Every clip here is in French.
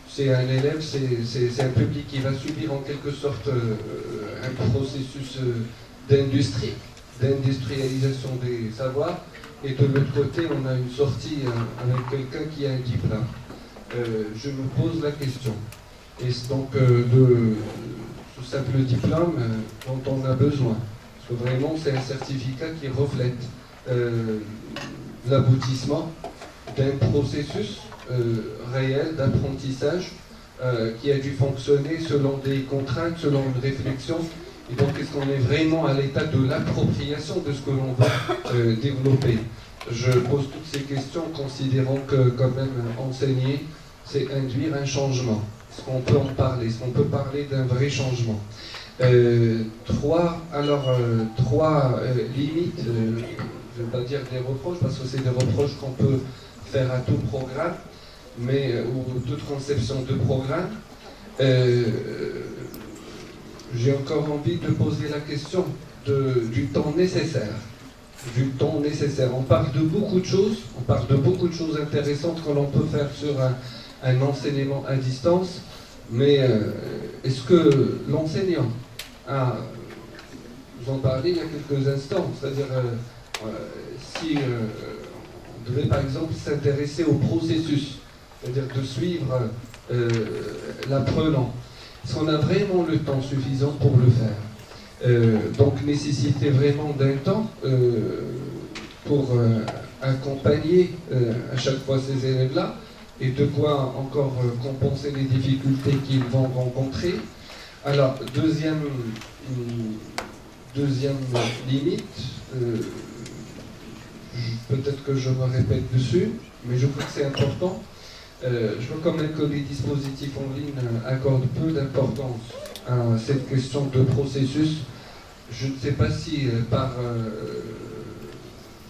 C'est un élève, c'est un public qui va subir en quelque sorte un processus d'industrialisation des savoirs, et de l'autre côté on a une sortie avec quelqu'un qui a un diplôme. Je me pose la question, est-ce donc de ce simple diplôme dont on a besoin? Parce que vraiment c'est un certificat qui reflète l'aboutissement d'un processus réel d'apprentissage qui a dû fonctionner selon des contraintes, selon une réflexion. Et donc, est-ce qu'on est vraiment à l'état de l'appropriation de ce que l'on va développer? Je pose toutes ces questions considérant que, quand même, enseigner, c'est induire un changement. Est-ce qu'on peut en parler? Est-ce qu'on peut parler d'un vrai changement? Trois limites, je ne vais pas dire des reproches, parce que c'est des reproches qu'on peut faire à tout programme, ou toute conception de programme. J'ai encore envie de poser la question du temps nécessaire. On parle de beaucoup de choses, intéressantes que l'on peut faire sur un enseignement à distance, mais est-ce que l'enseignant vous en parlez il y a quelques instants, c'est-à-dire si on devait par exemple s'intéresser au processus, c'est-à-dire de suivre l'apprenant, est-ce qu'on a vraiment le temps suffisant pour le faire? Donc nécessiter vraiment d'un temps pour accompagner à chaque fois ces élèves-là, et de quoi encore compenser les difficultés qu'ils vont rencontrer. Alors, deuxième limite, peut-être que je me répète dessus, mais je crois que c'est important. Je vois quand même que les dispositifs en ligne accordent peu d'importance à cette question de processus. Je ne sais pas si par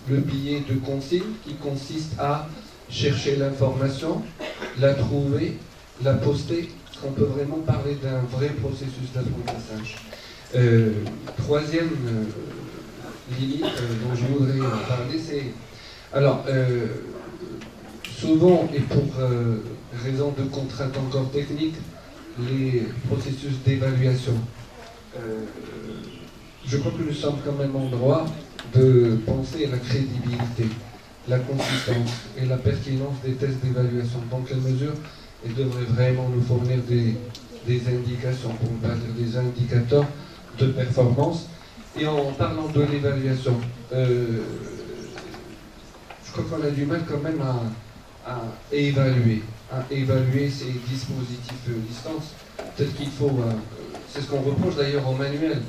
le biais de consignes qui consiste à chercher l'information, la trouver, la poster, est-ce qu'on peut vraiment parler d'un vrai processus d'apprentissage? Troisième limite dont je voudrais parler, c'est... Alors, souvent, et pour raison de contraintes encore techniques, les processus d'évaluation. Je crois que nous sommes quand même en droit de penser à la crédibilité, la consistance et la pertinence des tests d'évaluation. Dans quelle mesure ils devraient vraiment nous fournir des indications, pour ne pas dire des indicateurs de performance. Et en parlant de l'évaluation, je crois qu'on a du mal quand même à évaluer ces dispositifs distance. Peut-être qu'il faut, c'est ce qu'on reproche d'ailleurs aux manuels.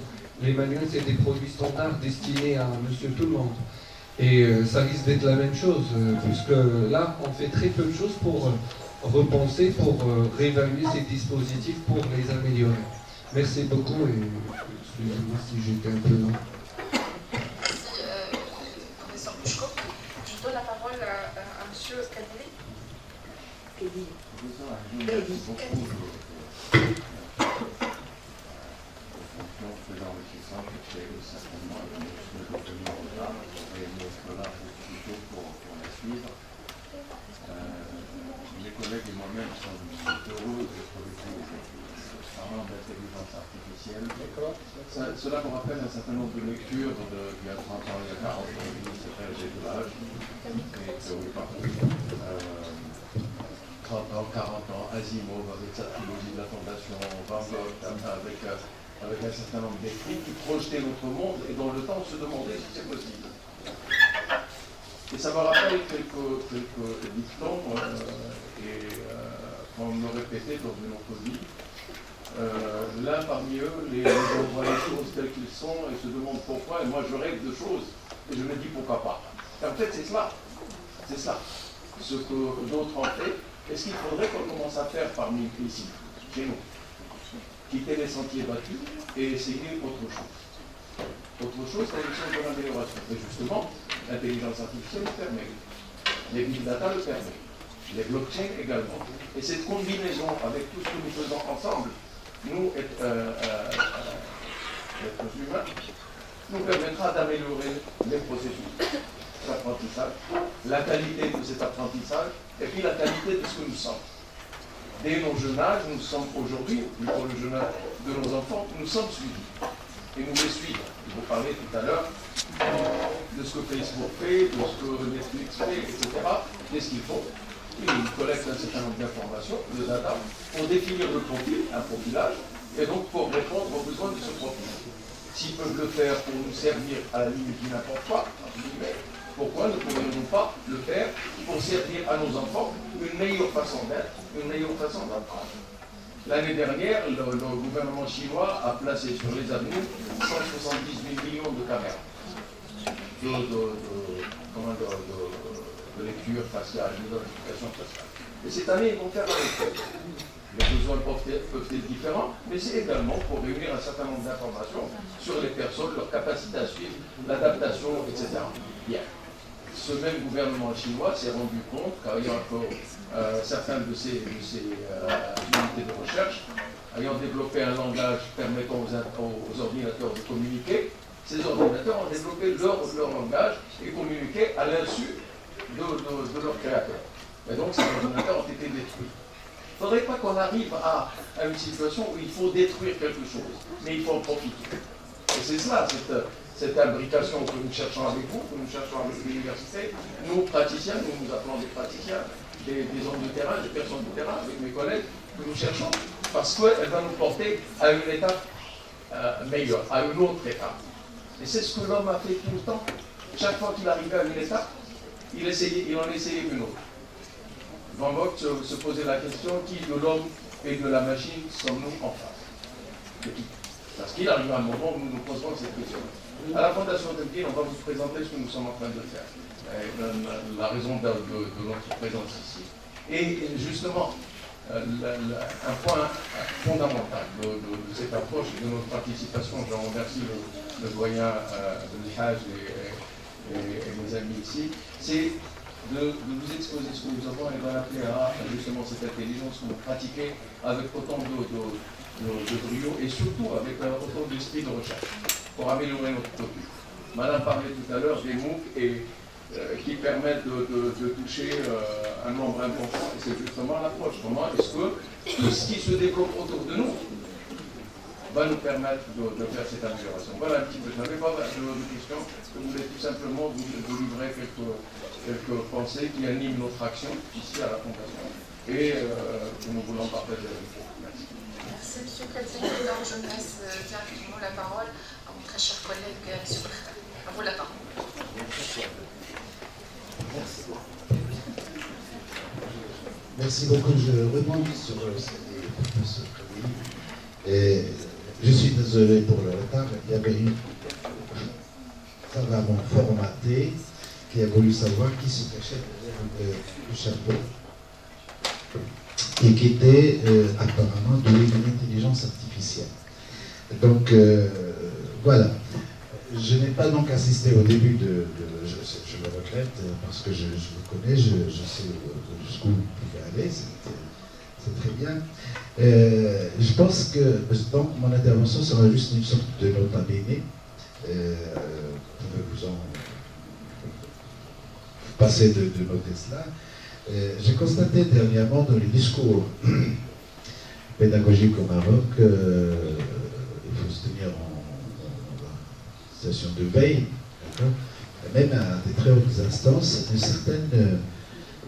Les manuels, c'est des produits standards destinés à monsieur tout le monde. Et ça risque d'être la même chose, puisque là, on fait très peu de choses pour repenser, pour réévaluer ces dispositifs, pour les améliorer. Merci beaucoup, et excusez-moi si j'étais un peu long. Professeur Bouchko, je donne la parole à monsieur Kadili. Certainement, pour la suivre. Mes collègues et moi-même sommes heureux d'être avec vous parlant d'intelligence artificielle. Cela me rappelle un certain nombre de lectures il y a 30 ans, il y a 40 ans, j'ai de l'âge. 30 ans, 40 ans, Asimov avec sa trilogie de la Fondation, Van Gogh avec un certain nombre d'écrits qui projetaient notre monde et dans le temps se demandaient si c'est possible. Et ça me rappelle quelques dictons qu'on me répétait dans une autre vie. L'un parmi eux, les gens voient les choses telles qu'elles sont et se demandent pourquoi, et moi je rêve de choses et je me dis pourquoi pas. Et en fait c'est cela. Ce que d'autres ont fait, Est-ce qu'il faudrait qu'on commence à faire parmi ici, chez nous, quitter les sentiers battus et essayer autre chose? Autre chose, c'est une chose de l'amélioration. Et justement, l'intelligence artificielle le permet. Les big data le permettent. Les blockchains également. Et cette combinaison avec tout ce que nous faisons ensemble, nous, êtres humains, nous permettra d'améliorer les processus d'apprentissage, la qualité de cet apprentissage, et puis la qualité de ce que nous sommes. Dès nos jeunes âges, nous sommes aujourd'hui, pour le jeune âge de nos enfants, nous sommes suivis. Et nous les suivons. Je vous parlais tout à l'heure de ce que Facebook fait, de ce que Netflix fait, etc. Qu'est-ce qu'ils font? Ils collectent un certain nombre d'informations, de data, pour définir le profil, un profilage, et donc pour répondre aux besoins de ce profil. S'ils peuvent le faire pour nous servir à la limite du n'importe quoi, pourquoi ne pourrions-nous pas le faire pour servir à nos enfants une meilleure façon d'être, une meilleure façon d'apprendre? L'année dernière, le gouvernement chinois a placé sur les avenues 178 millions de caméras de lecture faciale, d'identification faciale. Et cette année, ils vont faire la même chose. Les besoins peuvent être différents, mais c'est également pour réunir un certain nombre d'informations sur les personnes, leur capacité à suivre, l'adaptation, etc. Bien. Ce même gouvernement chinois s'est rendu compte qu'ayant certains de ces unités de recherche, ayant développé un langage permettant aux ordinateurs de communiquer, ces ordinateurs ont développé leur langage et communiqué à l'insu de leurs créateurs. Et donc ces ordinateurs ont été détruits. Il ne faudrait pas qu'on arrive à une situation où il faut détruire quelque chose, mais il faut en profiter. Et c'est cela, cette imbrication que nous cherchons avec vous, que nous cherchons avec l'université, nous praticiens, nous appelons des praticiens, des hommes de terrain, des personnes de terrain, avec mes collègues, que nous cherchons, parce qu'elle va nous porter à une étape meilleure, à une autre étape. Et c'est ce que l'homme a fait tout le temps. Chaque fois qu'il arrivait à une étape, il en essayait une autre. Van Gogh se posait la question, qui de l'homme et de la machine sommes-nous en face? Parce qu'il arrive à un moment où nous nous posons cette question. À la Fondation Temkin, on va vous présenter ce que nous sommes en train de faire. La raison de notre présence ici. Et justement, un point fondamental de cette approche et de notre participation, je remercie le doyen de l'Haj et mes amis ici, c'est de vous exposer ce que nous avons et d'en appeler à justement cette intelligence que vous pratiquez avec autant de brio et surtout avec autant d'esprit de recherche pour améliorer notre produit. Madame parlait tout à l'heure des MOOC qui permettent de toucher un nombre important. Et c'est justement l'approche. Comment est-ce que tout ce qui se développe autour de nous va nous permettre de faire cette amélioration? Voilà un petit peu. Je n'avais pas de questions. Je voulais tout simplement vous livrer quelques pensées qui animent notre action ici à la Fondation et que nous voulons partager avec vous. Merci. Merci, M. Kadzi. Alors, je laisse directement la parole à mon très cher collègue, M. Brechta. À vous la parole. Merci beaucoup. Je rebondis sur ce et je suis désolé pour le retard. Il y avait une savamment formatée qui a voulu savoir qui se cachait derrière le chapeau et qui était apparemment doué d'une intelligence artificielle. Donc voilà. Je n'ai pas donc assisté au début je le regrette parce que je le connais, je sais jusqu'où vous pouvez aller, c'est très bien. Je pense que donc mon intervention sera juste une sorte de nota bene. Vous pouvez vous en passer de noter cela. J'ai constaté dernièrement dans les discours pédagogiques au Maroc, il faut se tenir en situation de veille, même à des très hautes instances,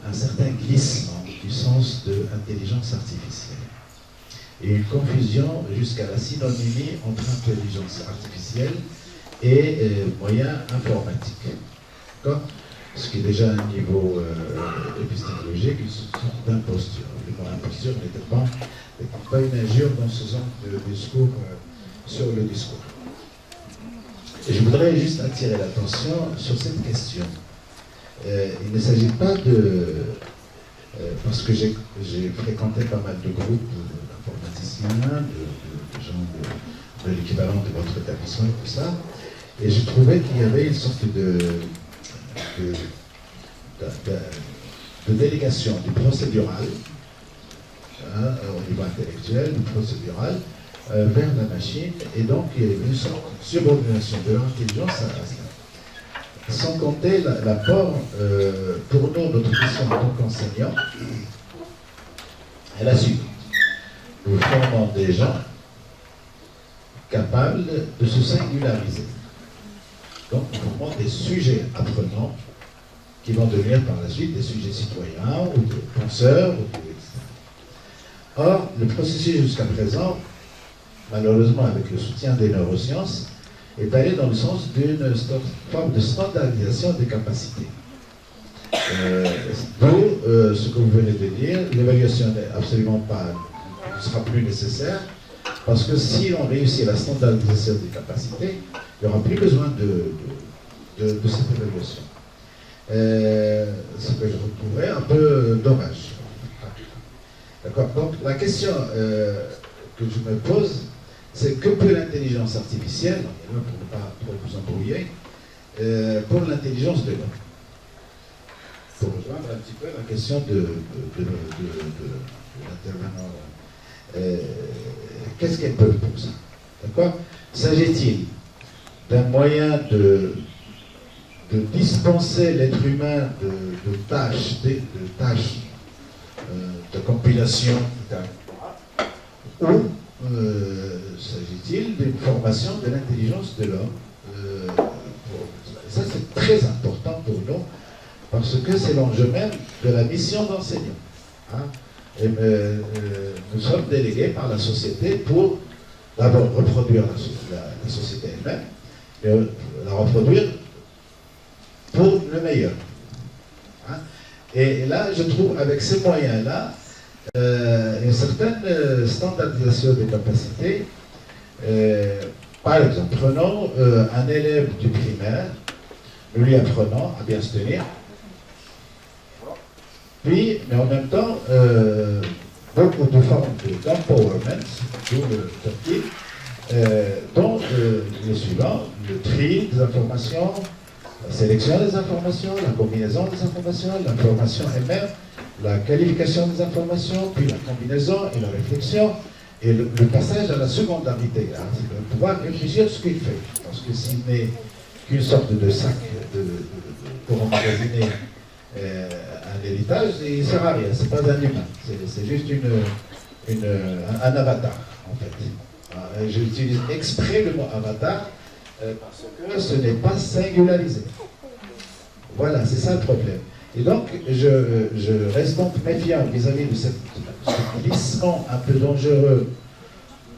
un certain glissement du sens de l'intelligence artificielle. Et une confusion jusqu'à la synonymie entre intelligence artificielle et moyens informatiques. Ce qui est déjà un niveau épistémologique, une sorte d'imposture. Le mot imposture n'était pas une injure dans ce genre de discours sur le discours. Et je voudrais juste attirer l'attention sur cette question. Il ne s'agit pas parce que j'ai fréquenté pas mal de groupes d'informaticiens, de gens de l'équivalent de votre établissement et tout ça, et je trouvais qu'il y avait une sorte de délégation du procédural, au niveau intellectuel, du procédural, vers la machine, et donc il y a une sorte de subordination de l'intelligence à cela. Sans compter l'apport, pour nous, notre mission en tant qu'enseignant, est la suivante. Nous formons des gens capables de se singulariser. Donc nous formons des sujets apprenants qui vont devenir par la suite des sujets citoyens ou des penseurs, ou Or, le processus jusqu'à présent, malheureusement avec le soutien des neurosciences, est allé dans le sens d'une forme de standardisation des capacités. D'où ce que vous venez de dire, l'évaluation n'est absolument pas, ne sera plus nécessaire, parce que si on réussit la standardisation des capacités, il n'y aura plus besoin de cette évaluation. Ce que je retrouverais un peu dommage. D'accord. Donc la question que je me pose, c'est que peut l'intelligence artificielle, pour ne pas trop vous embrouiller, pour l'intelligence de l'homme. Pour rejoindre un petit peu la question de l'intervenant. Qu'est-ce qu'elle peut pour ça? D'accord. S'agit-il d'un moyen de dispenser l'être humain de tâches de compilation, ou s'agit-il d'une formation de l'intelligence de l'homme? Ça, c'est très important pour nous, parce que c'est l'enjeu même de la mission d'enseignant. Hein? Et, nous sommes délégués par la société pour d'abord reproduire la société elle-même, mais la reproduire pour le meilleur. Hein? Et là, je trouve, avec ces moyens-là, une certaine standardisation des capacités. Par exemple, prenons un élève du primaire, nous lui apprenons à bien se tenir, puis, mais en même temps, beaucoup de formes d'empowerment, d'où le topic, dont le suivant, le tri des informations, la sélection des informations, la combinaison des informations, l'information elle-même, la qualification des informations, puis la combinaison et la réflexion, et le passage à la secondarité, hein, c'est de pouvoir réfléchir ce qu'il fait. Parce que s'il n'est qu'une sorte de sac pour emmagasiner un héritage, il ne sert à rien, c'est pas un humain, c'est juste un avatar, en fait. J'utilise exprès le mot avatar, parce que ce n'est pas singularisé. Voilà, c'est ça le problème. Et donc, je reste donc méfiant vis-à-vis de ce glissement un peu dangereux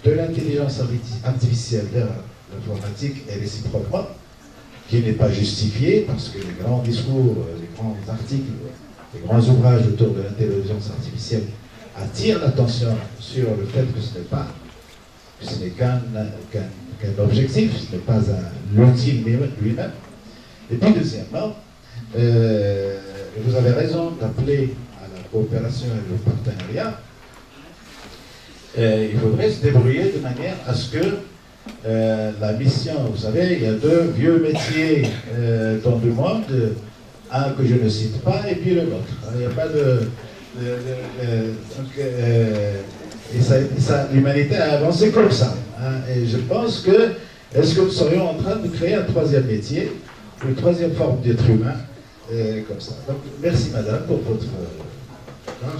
de l'intelligence artificielle vers l'informatique et réciproquement, qui n'est pas justifié, parce que les grands discours, les grands articles, les grands ouvrages autour de l'intelligence artificielle attirent l'attention sur le fait que ce n'est qu'un objectif, ce n'est pas l'outil lui-même. Et puis deuxièmement, vous avez raison d'appeler à la coopération et au partenariat. Il faudrait se débrouiller de manière à ce que la mission, vous savez, il y a deux vieux métiers dans le monde, un que je ne cite pas et puis le nôtre. Il n'y a pas l'humanité a avancé comme ça. Hein, et je pense que, est-ce que nous serions en train de créer un troisième métier, une troisième forme d'être humain, comme ça. Donc, merci madame pour votre...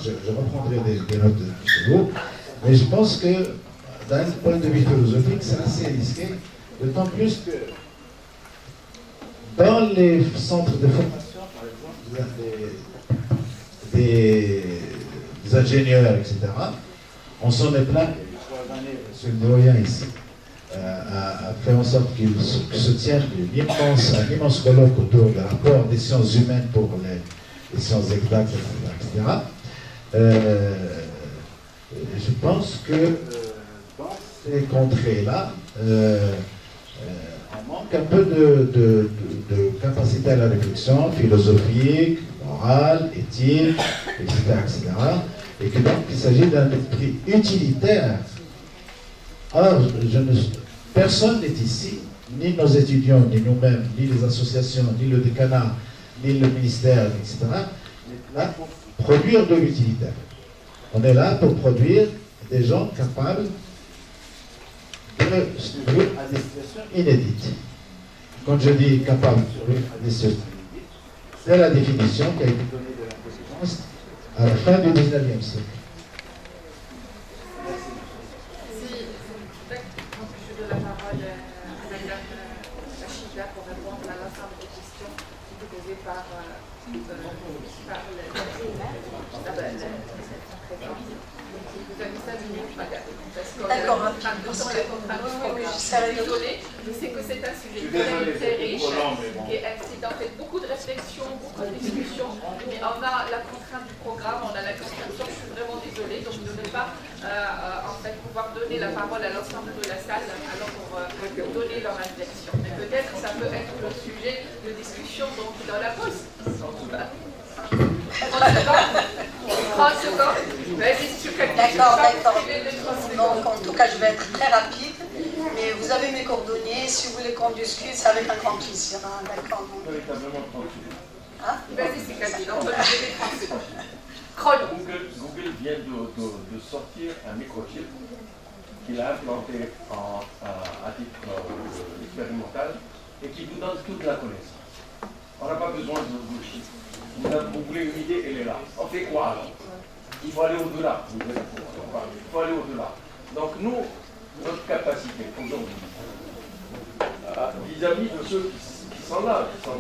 je reprendrai des notes de vous, mais je pense que, d'un point de vue philosophique, c'est assez risqué, d'autant plus que dans les centres de formation, par exemple, des ingénieurs, etc., on s'en est plaint, M. le doyen ici, a fait en sorte qu'il se tienne un immense colloque autour du rapport des sciences humaines pour les sciences exactes, etc. Je pense que dans ces contrées-là, on manque un peu de capacité à la réflexion philosophique, morale, éthique, etc. Et que donc il s'agit d'un esprit utilitaire. Or, personne n'est ici, ni nos étudiants, ni nous-mêmes, ni les associations, ni le décanat, ni le ministère, etc., n'est là pour produire de l'utilitaire. On est là pour produire des gens capables de survivre à des situations inédites. Quand je dis capable de survivre à des situations inédites, c'est la définition qui a été donnée de l'intelligence à la fin du 19e siècle. Je donne la parole à Madame Rachida pour répondre à l'ensemble des questions posées par vous avez 5 minutes, madame. D'accord, je sais que c'est un sujet très riche, qui incite en fait beaucoup de réflexions, beaucoup de discussions, mais on a la contrainte du programme, on a la construction, je suis vraiment désolée, donc je ne vais pas en fait pouvoir donner la parole à l'ensemble de la salle, alors pour donner leur réflexion. Mais peut-être ça peut être le sujet de discussion donc, dans la pause. 30 secondes. D'accord. Donc, en tout cas, je vais être très rapide. Mais vous avez mes coordonnées. Si vous voulez qu'on discute, c'est avec un grand plaisir. Hein, d'accord. Hein? Google vient de sortir un microchip qu'il a implanté à titre expérimental et qui vous donne toute la connaissance. On n'a pas besoin de chiffres. Vous voulez une idée, elle est là. On fait quoi alors? Il faut aller au-delà. Il faut aller au-delà. Donc nous, notre capacité aujourd'hui, vis-à-vis de ceux qui sont là, qui sont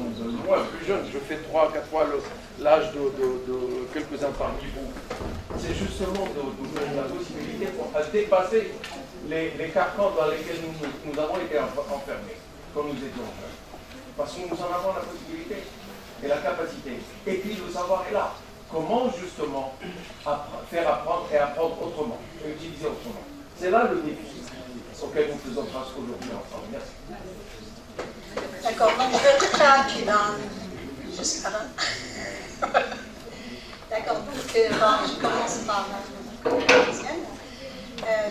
moins plus jeunes, je fais 3 à 4 fois l'âge de quelques-uns parmi vous, c'est justement de donner la possibilité pour dépasser les carcans dans lesquels nous avons été enfermés quand nous étions jeunes. Parce que nous en avons la possibilité et la capacité. Et puis le savoir est là. Comment justement faire apprendre et apprendre autrement, et utiliser autrement. C'est là le défi auquel nous faisons face aujourd'hui ensemble. Merci. D'accord, donc je vais être très rapide. Hein. J'espère. D'accord, donc je commence par la deuxième.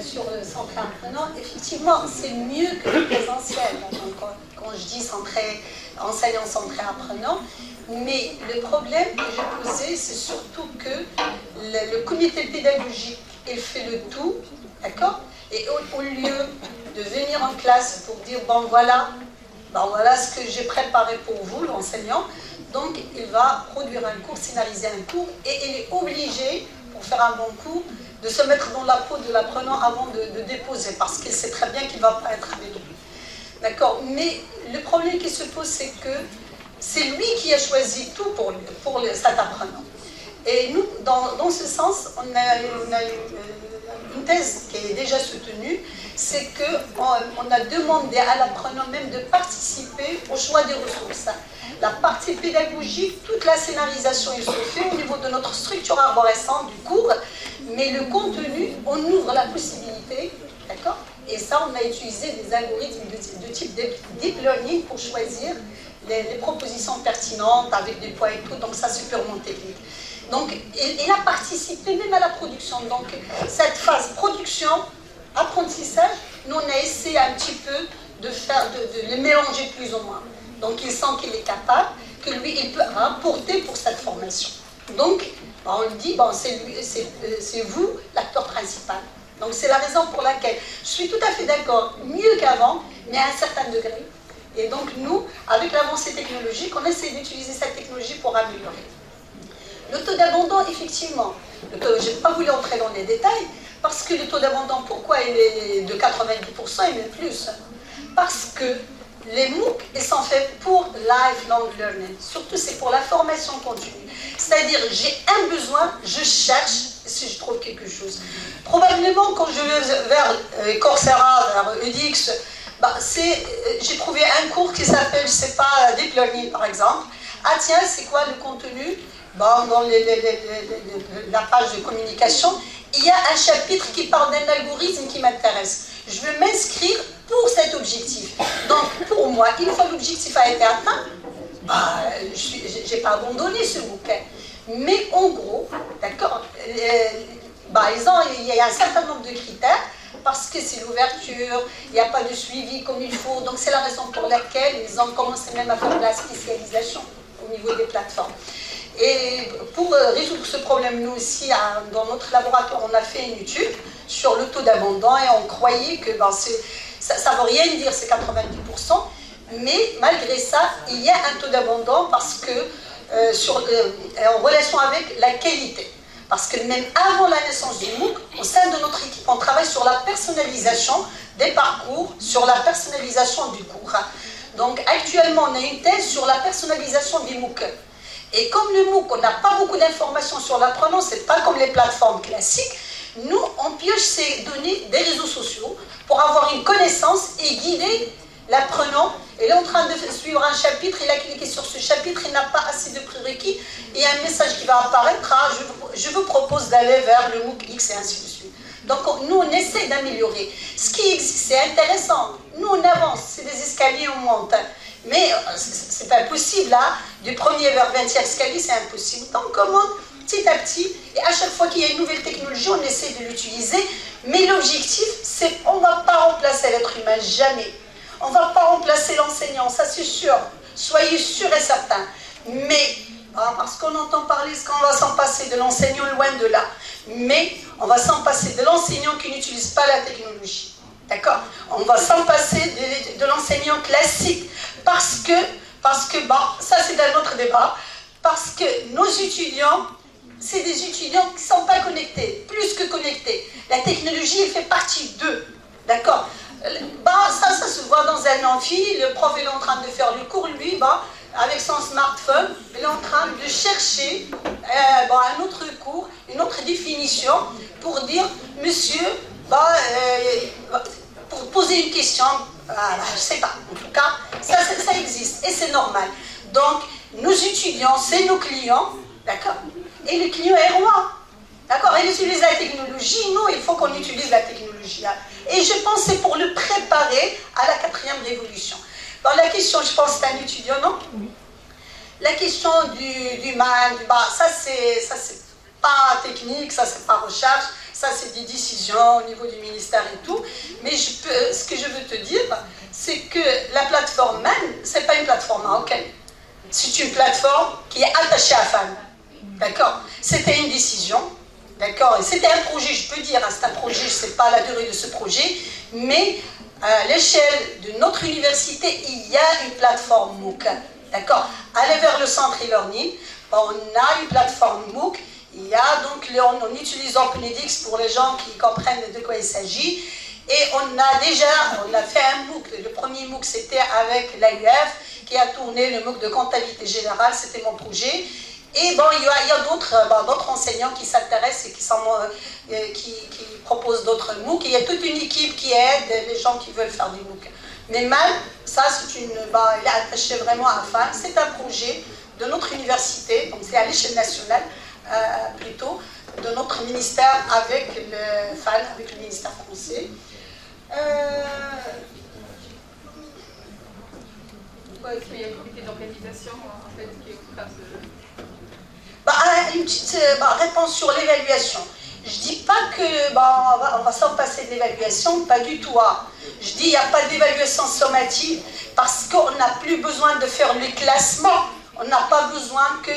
Sur le centre apprenant, effectivement, c'est mieux que le présentiel. Donc, quand je dis enseignant centré apprenant, mais le problème que j'ai posé, c'est surtout que le comité pédagogique, il fait le tout, d'accord? Et au lieu de venir en classe pour dire, bon voilà ce que j'ai préparé pour vous, l'enseignant, donc il va produire un cours, scénariser un cours, et il est obligé, pour faire un bon cours, de se mettre dans la peau de l'apprenant avant de déposer, parce qu'il sait très bien qu'il ne va pas être avec lui. D'accord? Mais le problème qui se pose, c'est que c'est lui qui a choisi tout pour cet apprenant. Et nous, dans ce sens, on a une thèse qui est déjà soutenue, c'est qu'on a demandé à l'apprenant même de participer au choix des ressources. La partie pédagogique, toute la scénarisation, il se fait au niveau de notre structure arborescente du cours, mais le contenu, on ouvre la possibilité, d'accord? Et ça, on a utilisé des algorithmes de type deep learning pour choisir les propositions pertinentes avec des poids et tout, donc ça c'est purement technique. Donc, il a participé même à la production. Donc, cette phase production, apprentissage, nous on a essayé un petit peu de les mélanger plus ou moins. Donc, il sent qu'il est capable, que lui, il peut rapporter pour cette formation. Donc, on lui dit, c'est vous l'acteur principal. Donc, c'est la raison pour laquelle je suis tout à fait d'accord, mieux qu'avant, mais à un certain degré. Et donc, nous, avec l'avancée technologique, on essaie d'utiliser cette technologie pour améliorer. Le taux d'abandon, effectivement, je n'ai pas voulu entrer dans les détails, parce que le taux d'abandon, pourquoi il est de 90% et même plus? Parce que les MOOC, ils sont faits pour lifelong learning. Surtout, c'est pour la formation continue. C'est-à-dire, j'ai un besoin, je cherche si je trouve quelque chose. Probablement, quand je vais vers Coursera, vers edX, j'ai trouvé un cours qui s'appelle, je ne sais pas, Deep Learning, par exemple. Ah tiens, c'est quoi le contenu? Dans la page de communication, il y a un chapitre qui parle d'un algorithme qui m'intéresse. Je veux m'inscrire pour cet objectif. Donc, pour moi, une fois l'objectif a été atteint, je n'ai pas abandonné ce bouquin. Mais en gros, d'accord, il y a un certain nombre de critères, parce que c'est l'ouverture, il n'y a pas de suivi comme il faut, donc c'est la raison pour laquelle ils ont commencé même à faire de la spécialisation au niveau des plateformes. Et pour résoudre ce problème, nous aussi, dans notre laboratoire, on a fait une étude sur le taux d'abandon et on croyait que ça ne veut rien dire, c'est 90%, mais malgré ça, il y a un taux d'abandon parce que en relation avec la qualité. Parce que même avant la naissance du MOOC, au sein de notre équipe, on travaille sur la personnalisation des parcours, sur la personnalisation du cours. Donc actuellement, on a une thèse sur la personnalisation des MOOC. Et comme le MOOC, on n'a pas beaucoup d'informations sur l'apprenant, c'est pas comme les plateformes classiques, nous, on pioche ces données des réseaux sociaux pour avoir une connaissance et guider l'apprenant. Il est en train de suivre un chapitre, il a cliqué sur ce chapitre, il n'a pas assez de prérequis, et il y a un message qui va apparaître, je vous propose d'aller vers le MOOC X et ainsi de suite. Donc nous, on essaie d'améliorer. Ce qui existe, c'est intéressant. Nous, on avance, c'est des escaliers, on monte. Mais c'est pas possible, là, du premier vers 20e escalier, c'est impossible. Donc on monte petit à petit, et à chaque fois qu'il y a une nouvelle technologie, on essaie de l'utiliser. Mais l'objectif, c'est qu'on ne va pas remplacer l'être humain, jamais. On ne va pas remplacer l'enseignant, ça c'est sûr. Soyez sûrs et certains. Mais, parce qu'on entend parler qu'on va s'en passer de l'enseignant, loin de là. Mais on va s'en passer de l'enseignant qui n'utilise pas la technologie. D'accord? On va s'en passer de l'enseignant classique. Parce que ça c'est un autre débat, parce que nos étudiants, c'est des étudiants qui ne sont pas connectés, plus que connectés. La technologie, elle fait partie d'eux. D'accord? Ça se voit dans un amphi, le prof est en train de faire le cours, lui, avec son smartphone, il est en train de chercher un autre cours, une autre définition pour dire, monsieur, pour poser une question, je ne sais pas, en tout cas, ça existe et c'est normal. Donc, nos étudiants, c'est nos clients, d'accord? Et le client est roi. D'accord, il utilise la technologie, nous, il faut qu'on utilise la technologie. Et je pense que c'est pour le préparer à la 4e révolution. Dans la question, je pense que c'est un étudiant, non? Oui. La question du mal, ça c'est pas technique, ça c'est pas recherche, ça c'est des décisions au niveau du ministère et tout. Mais ce que je veux te dire, c'est que la plateforme même, c'est pas une plateforme marocaine. C'est une plateforme qui est attachée à FAN. D'accord? C'était une décision. D'accord, et c'était un projet, je peux dire, c'est un projet, je ne sais pas la durée de ce projet, mais à l'échelle de notre université, il y a une plateforme MOOC. D'accord, allez vers le centre e-learning, on a une plateforme MOOC, il y a donc, on utilise OpenEdX pour les gens qui comprennent de quoi il s'agit, et on a fait un MOOC, le premier MOOC c'était avec l'AUF, qui a tourné le MOOC de comptabilité générale, c'était mon projet. Et il y a d'autres enseignants qui s'intéressent et qui proposent d'autres MOOC. Il y a toute une équipe qui aide les gens qui veulent faire des MOOC. Mais même, ça, il est attaché vraiment à FAN. C'est un projet de notre université, donc c'est à l'échelle nationale plutôt, de notre ministère avec le FAN, avec le ministère français. Est-ce qu'il y a un comité d'organisation en fait, qui est au train de... Une petite réponse sur l'évaluation. Je ne dis pas qu'on va s'en passer de l'évaluation, pas du tout. Je dis qu'il n'y a pas d'évaluation sommative parce qu'on n'a plus besoin de faire le classement. On n'a pas besoin que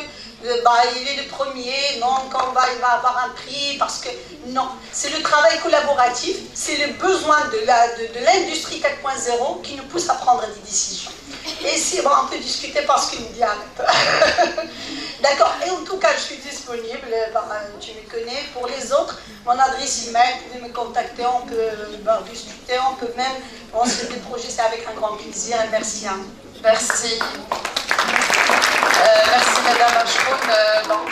il est le premier, non, il va avoir un prix, parce que non. C'est le travail collaboratif, c'est le besoin de l'industrie 4.0 qui nous pousse à prendre des décisions. Et si on peut discuter parce qu'il me dit arrête. D'accord, et en tout cas je suis disponible, tu me connais. Pour les autres, mon adresse email, vous pouvez me contacter, on peut discuter, on peut même, on se fait des projets, c'est avec un grand plaisir, et merci. Merci. Merci Madame Ashkoun. Donc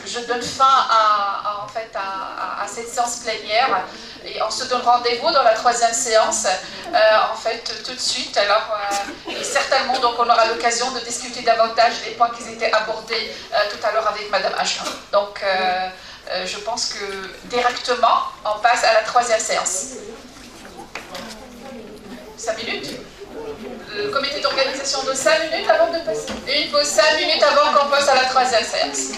je donne fin à cette séance plénière et on se donne rendez-vous dans la 3e séance tout de suite. Alors et certainement donc on aura l'occasion de discuter davantage des points qui étaient abordés tout à l'heure avec Madame Ashkoun. Donc je pense que directement on passe à la 3e séance. 5 minutes. le comité d'organisation de 5 minutes avant de passer. Une pause 5 minutes avant qu'on passe à la troisième séance.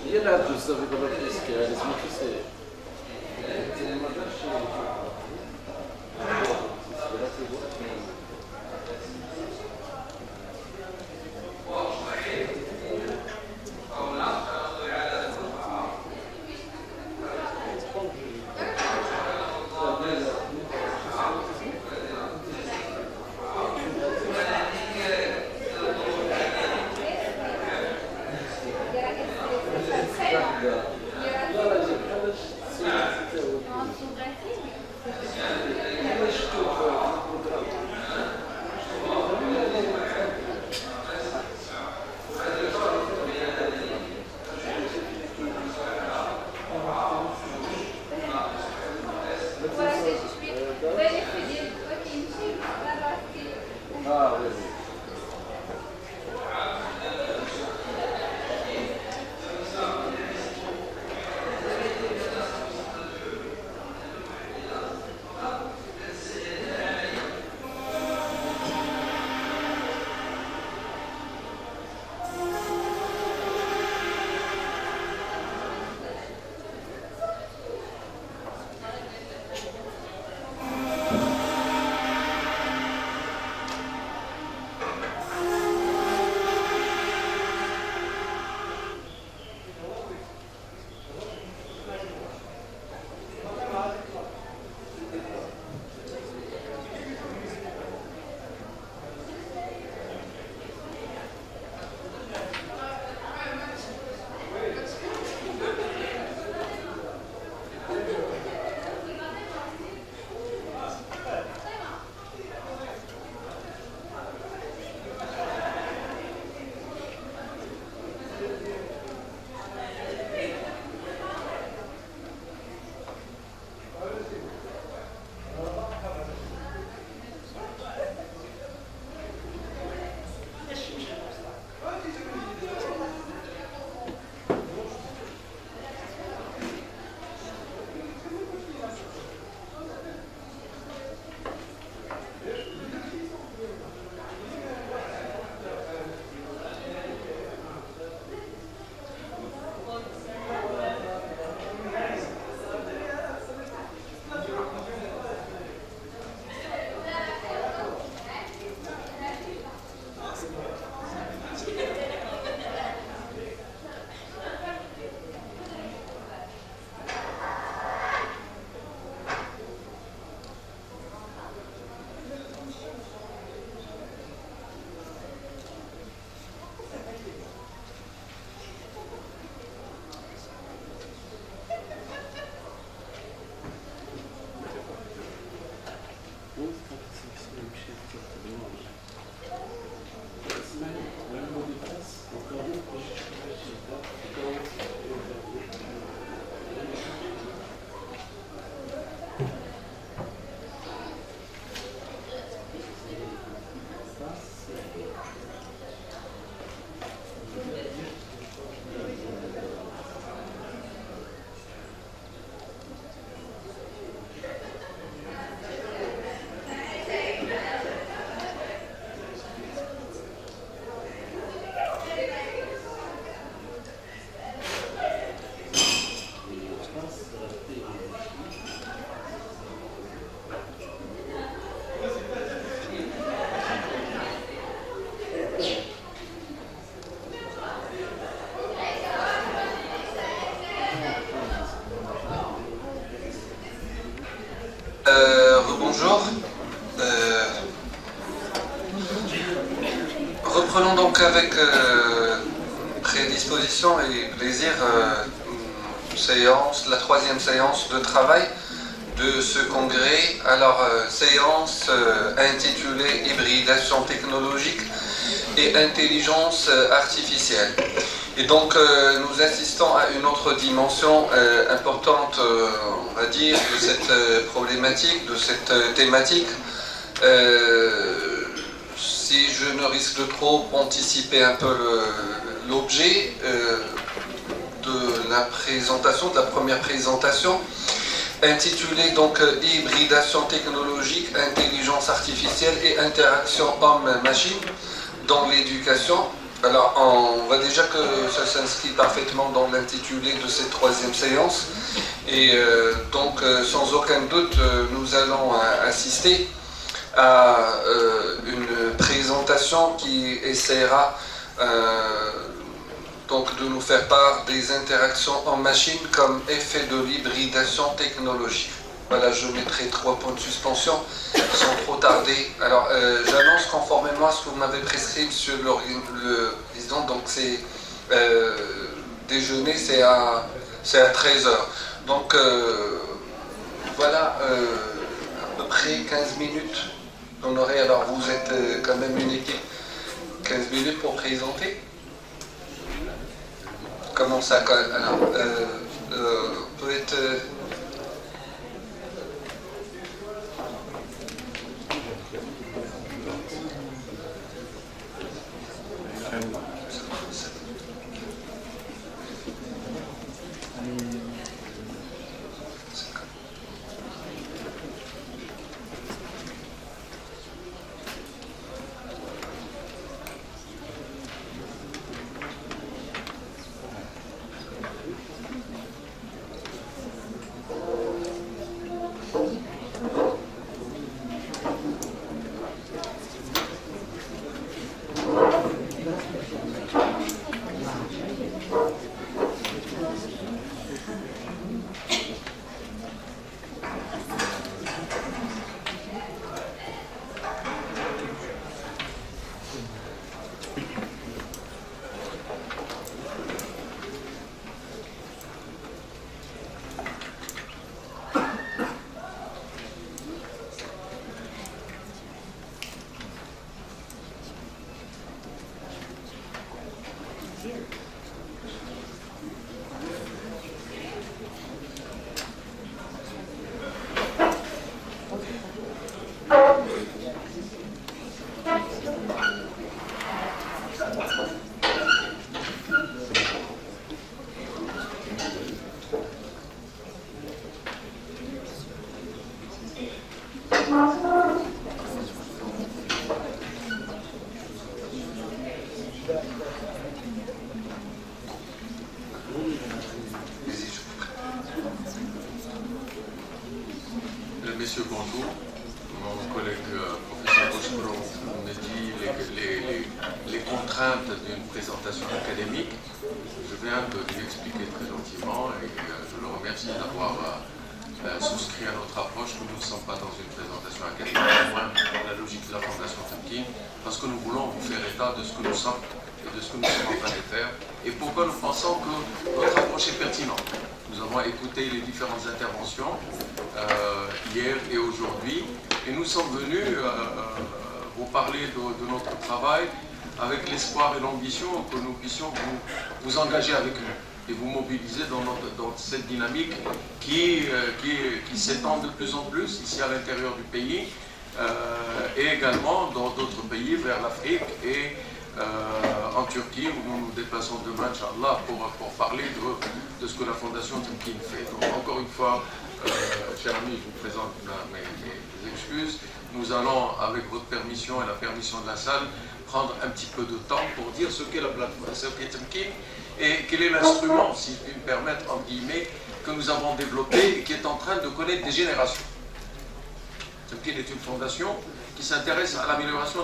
يلعب بزاف يضرب في السكه لازم يكسر Bonjour. Reprenons donc avec prédisposition et plaisir la troisième séance de travail de ce congrès. Alors, séance intitulée Hybridation technologique et intelligence artificielle. Et donc, nous assistons à une autre dimension importante, on va dire, de cette problématique, de cette thématique. Si je ne risque de trop anticiper un peu l'objet de la présentation, de la première présentation, intitulée donc Hybridation technologique, intelligence artificielle et interaction homme-machine dans l'éducation. Alors, on voit déjà que ça s'inscrit parfaitement dans l'intitulé de cette troisième séance. Et donc, sans aucun doute, nous allons assister à une présentation qui essaiera donc de nous faire part des interactions en machine comme effet de l'hybridation technologique. Voilà, je mettrai 3 points de suspension sans trop tarder. Alors, j'annonce conformément à ce que vous m'avez prescrit, Monsieur le Président, donc c'est déjeuner, c'est à 13h. Donc, voilà, à peu près 15 minutes. On aurait, alors vous êtes quand même une équipe, 15 minutes pour présenter. Comment ça, alors, peut être... Messieurs, bonjour. Mon collègue professeur Boschbro me dit les contraintes d'une présentation académique. Je viens de lui expliquer très gentiment et je le remercie d'avoir souscrit à notre approche que nous ne sommes pas dans une présentation académique, au moins la logique de la Fondation Temkin, parce que nous voulons vous faire état de ce que nous sommes et de ce que nous sommes en train de faire et pourquoi nous pensons que notre approche est pertinente. Nous avons écouté les différentes interventions hier et aujourd'hui et nous sommes venus vous parler de notre travail avec l'espoir et l'ambition que nous puissions vous engager avec nous et vous mobiliser dans cette dynamique qui s'étend de plus en plus ici à l'intérieur du pays et également dans d'autres pays vers l'Afrique et en Turquie où nous nous déplaçons demain, Inch'Allah, pour parler de ce que la Fondation Temkin fait. Donc encore une fois, chers amis, je vous présente mes excuses. Nous allons, avec votre permission et la permission de la salle, prendre un petit peu de temps pour dire ce qu'est la plateforme, ce qu'est Temkin et quel est l'instrument, si je puis me permettre, entre guillemets, que nous avons développé et qui est en train de connaître des générations. Temkin est une fondation qui s'intéresse à l'amélioration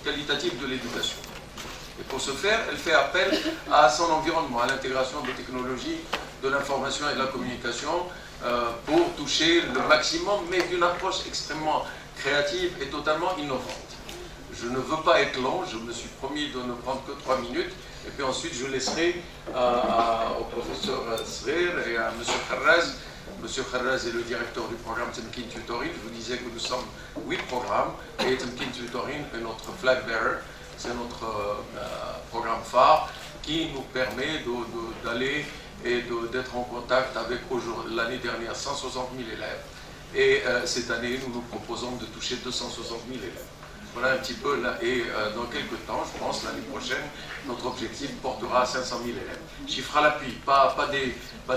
qualitative de l'éducation. Et pour ce faire, elle fait appel à son environnement, à l'intégration des technologies, de l'information et de la communication pour toucher le maximum, mais d'une approche extrêmement créative et totalement innovante. Je ne veux pas être long, je me suis promis de ne prendre que 3 minutes, et puis ensuite je laisserai au professeur Srer et à M. Kharraz. Monsieur Kharraz est le directeur du programme Temkin Tutoring. Je vous disais que nous sommes 8 programmes et Temkin Tutoring est notre flag bearer. C'est notre programme phare qui nous permet d'aller et d'être en contact avec l'année dernière 160 000 élèves. Et cette année, nous nous proposons de toucher 260 000 élèves. Voilà un petit peu là. Et dans quelques temps, je pense, l'année prochaine, notre objectif portera à 500 000 élèves. Chiffre à l'appui, pas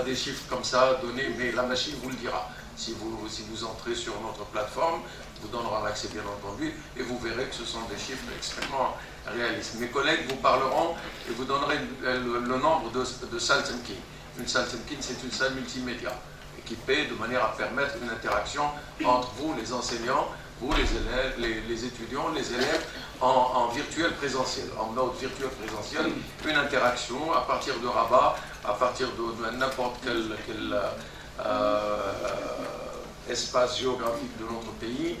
des chiffres comme ça donnés, mais la machine vous le dira. Si vous entrez sur notre plateforme, vous donnera l'accès bien entendu, et vous verrez que ce sont des chiffres extrêmement réalistes. Mes collègues vous parleront et vous donnerez le nombre de salles Temkin. Une salle Temkin, c'est une salle multimédia, équipée de manière à permettre une interaction entre vous, les enseignants, vous, les élèves, les étudiants, les élèves, en virtuel présentiel, en mode virtuel présentiel, une interaction à partir de Rabat, à partir de n'importe quel espace géographique de notre pays,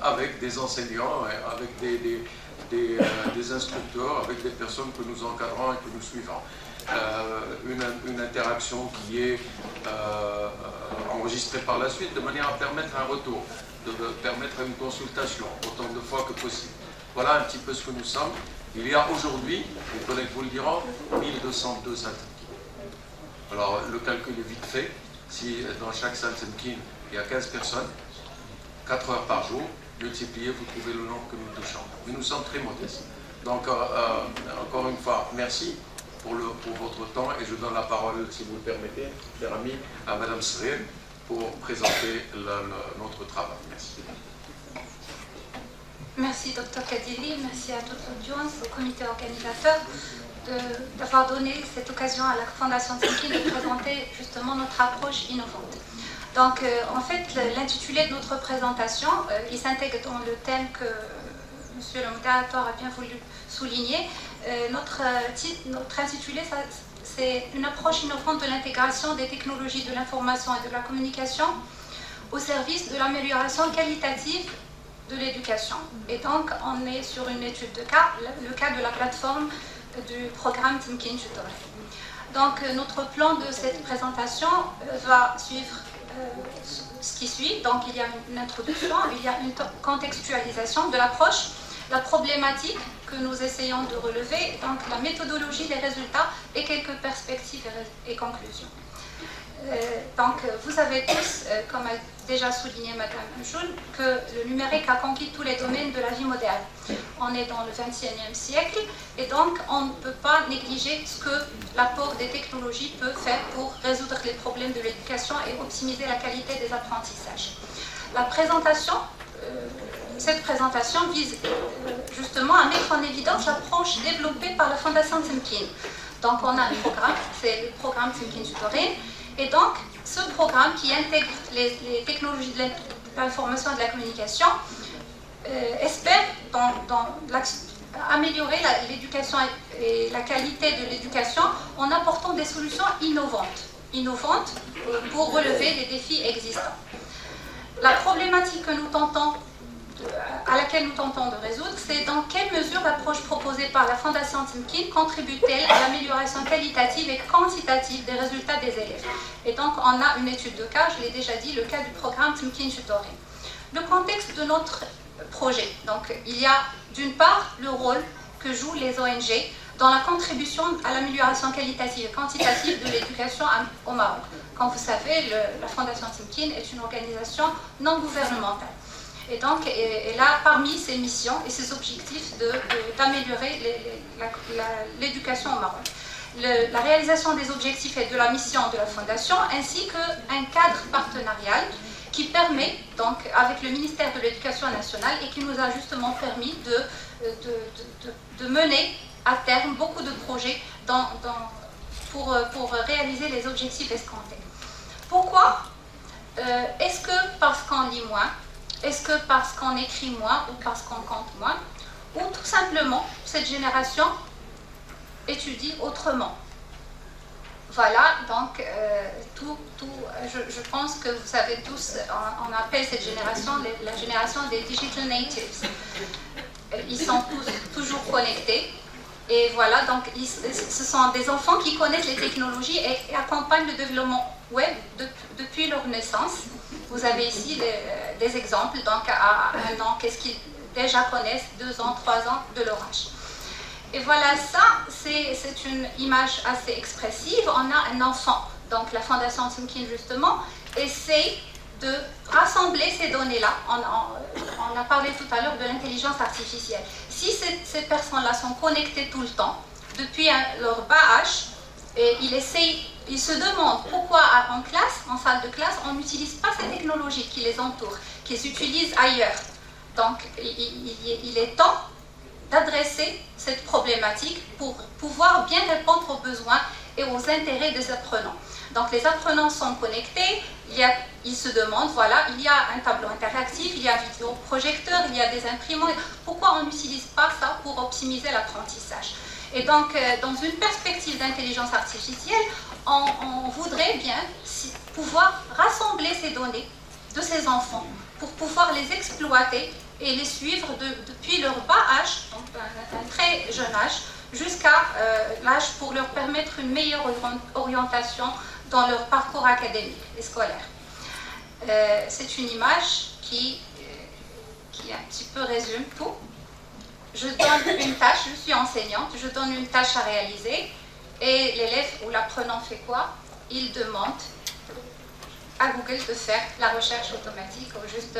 avec des enseignants, avec des instructeurs, avec des personnes que nous encadrons et que nous suivons. Une interaction qui est enregistrée par la suite de manière à permettre un retour, de permettre une consultation autant de fois que possible. Voilà un petit peu ce que nous sommes. Il y a aujourd'hui, les collègues vous le diront, 1202 salles Temkin. Alors le calcul est vite fait. Si dans chaque salle Temkin il y a 15 personnes, 4 heures par jour, multiplié, vous trouvez le nombre que nous touchons. Mais nous sommes très modestes. Donc encore une fois, merci pour votre temps et je donne la parole, si vous le permettez, cher ami, à Madame Srir pour présenter notre travail. Merci. Merci Dr Kadili, merci à toute l'audience, au comité organisateur d'avoir donné cette occasion à la Fondation Temkin de présenter justement notre approche innovante. Donc en fait l'intitulé de notre présentation, il s'intègre dans le thème que Monsieur le modérateur a bien voulu souligner. Notre intitulé, c'est une approche innovante de l'intégration des technologies de l'information et de la communication au service de l'amélioration qualitative de l'éducation. Et donc, on est sur une étude de cas, le cas de la plateforme du programme Temkin Tutoring. Donc, notre plan de cette présentation va suivre ce qui suit. Donc, il y a une introduction, il y a une contextualisation de l'approche, la problématique que nous essayons de relever, donc la méthodologie, les résultats et quelques perspectives et conclusions. Donc, vous savez tous, comme a déjà souligné Madame Joule, que le numérique a conquis tous les domaines de la vie moderne. On est dans le XXIe siècle et donc on ne peut pas négliger ce que l'apport des technologies peut faire pour résoudre les problèmes de l'éducation et optimiser la qualité des apprentissages. Cette présentation vise justement à mettre en évidence l'approche développée par la Fondation Temkin. Donc on a un programme, c'est le programme Temkin Tutoring. Et donc, ce programme qui intègre les technologies de l'information et de la communication espère améliorer l'éducation et la qualité de l'éducation en apportant des solutions innovantes pour relever les défis existants. La problématique à laquelle nous tentons de résoudre, c'est dans quelle mesure l'approche proposée par la Fondation Temkin contribue-t-elle à l'amélioration qualitative et quantitative des résultats des élèves. Et donc, on a une étude de cas, je l'ai déjà dit, le cas du programme Temkin Tutoring. Le contexte de notre projet. Donc, il y a d'une part le rôle que jouent les ONG dans la contribution à l'amélioration qualitative et quantitative de l'éducation au Maroc. Comme vous savez, la Fondation Temkin est une organisation non gouvernementale. Et donc, elle a parmi ses missions et ses objectifs d'améliorer l'éducation au Maroc. La réalisation des objectifs et de la mission de la Fondation, ainsi qu'un cadre partenarial qui permet, donc, avec le ministère de l'Éducation nationale et qui nous a justement permis de mener à terme beaucoup de projets pour réaliser les objectifs escomptés. Pourquoi? Est-ce que parce qu'on lit moins? Est-ce que parce qu'on écrit moins ou parce qu'on compte moins? Ou tout simplement, cette génération étudie autrement? Voilà, donc je pense que vous savez tous, on appelle cette génération la génération des digital natives. Ils sont toujours connectés. Et voilà, donc ce sont des enfants qui connaissent les technologies et accompagnent le développement web depuis leur naissance. Vous avez ici des exemples, donc à 1 an, qu'est-ce qu'ils déjà connaissent, 2 ans, 3 ans de leur âge. Et voilà, ça, c'est une image assez expressive. On a un enfant, donc la Fondation Temkin justement, essaie de rassembler ces données-là. On a parlé tout à l'heure de l'intelligence artificielle. Si ces personnes-là sont connectées tout le temps, depuis leur bas âge, et ils essayent ils se demandent pourquoi en classe, en salle de classe, on n'utilise pas ces technologies qui les entourent, qu'ils utilisent ailleurs. Donc, il est temps d'adresser cette problématique pour pouvoir bien répondre aux besoins et aux intérêts des apprenants. Donc, les apprenants sont connectés, ils se demandent, voilà, il y a un tableau interactif, il y a un vidéoprojecteur, il y a des imprimantes. Pourquoi on n'utilise pas ça pour optimiser l'apprentissage? Et donc, dans une perspective d'intelligence artificielle, on voudrait bien pouvoir rassembler ces données de ces enfants pour pouvoir les exploiter et les suivre depuis leur bas âge, donc un très jeune âge, jusqu'à l'âge pour leur permettre une meilleure orientation dans leur parcours académique et scolaire. C'est une image qui un petit peu résume tout. Je donne une tâche, je suis enseignante, je donne une tâche à réaliser et l'élève ou l'apprenant fait quoi? Il demande à Google de faire la recherche automatique ou juste